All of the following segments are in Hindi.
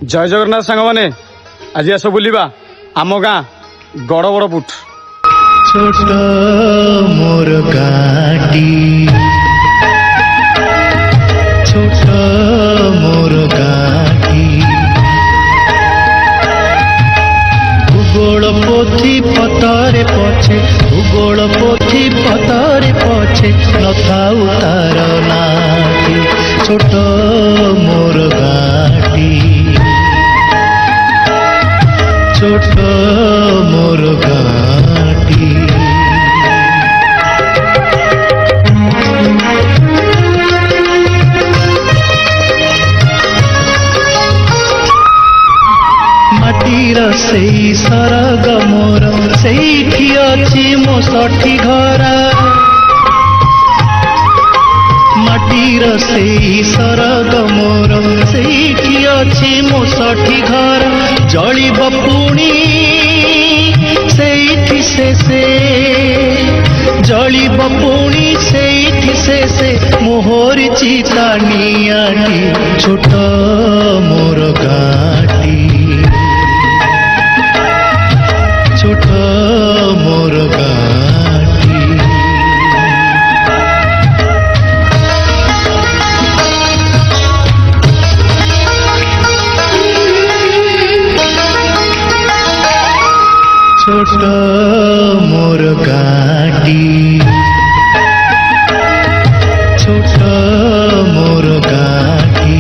जय जगन्नाथ सांग मैंने आज आस बुलिबा आम गाँ गड़ बड़ पुट छोट मोर गाटी छोट मोर गाटी भूगोल पोथी पतरे पछे भूगोल पोथी पतरे पछे नथाउ तार नाटी छोट मोर गाटी छोट मोर गाटी माटीर सेई सरग मोर सेठी अछि मो सठी घर माटीर सेई सरग मोर सेठी अछि मो सठी घर जलिब पुणी सेठी से जलिब पुणी सेठी से मोहर चिता नियाटी छोट मोर गाटी छोट मोर गाटी छोट मोर गाटी छोट मोर गाटी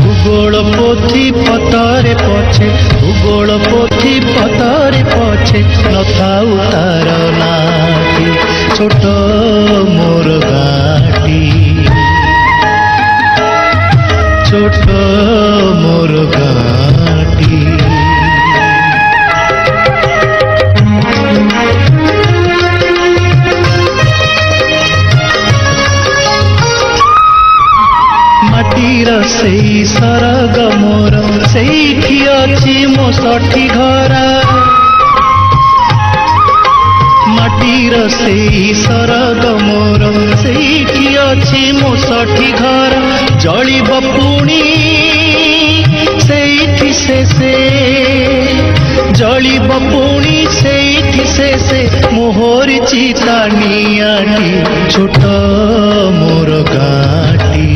भूगोल पोथी पतरे पछे भूगोल पोथी पतरे पछे नथाउ तार नाटी छोट मोर गाटी छोट मोर गाटी माटीर सेई सरग मोर सेठी अछि मो सठी घर माटीर सेई सरग मोर सेठी अछि मो सठी घर जलिब पुणी सेठी से जलिब पुणी सेठी से मोहर चिता नियाटी छोट मोर गाटी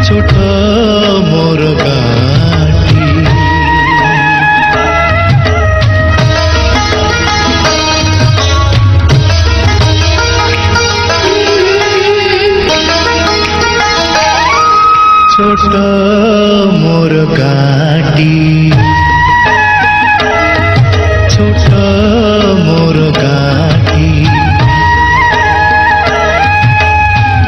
छोट मोर गाटी छोट मोर गाटी छोट मोर गाटी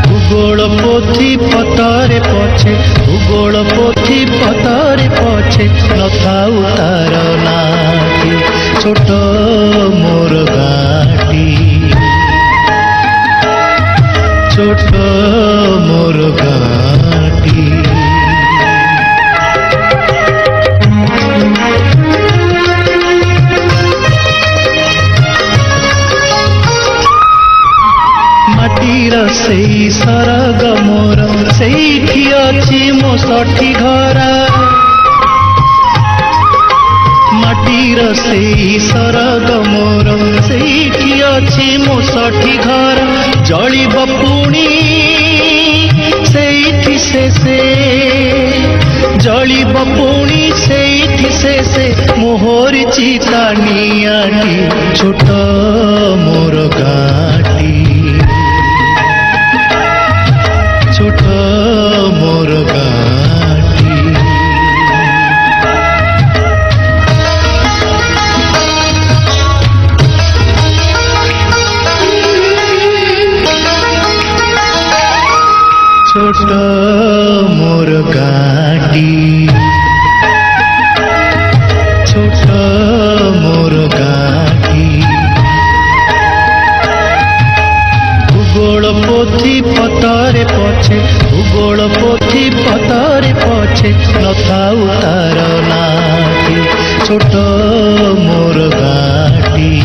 भूगोल पोथी पतरे पछे भूगोल पोथी पतरे पछे नथाउ तार नाटी छोट मोर गाटी छोट मोर गाटी माटीर सेई सरग मोर सेठी अछि मो सठी घर माटीर सेई सरग मोर सेठी अछि मो सठी घर जलिब पुणी सेठी से जलिब पुणी सेठी से मोहर चिता नियाटी छोट मोर गाटी छोट मोर गाटी छोट मोर गाटी छोट मोर गाटी भूगोल पोथी पतरे पछे भूगोल पोथी पतरे पछे नथाउ तार नाटी छोट मोर गाटी।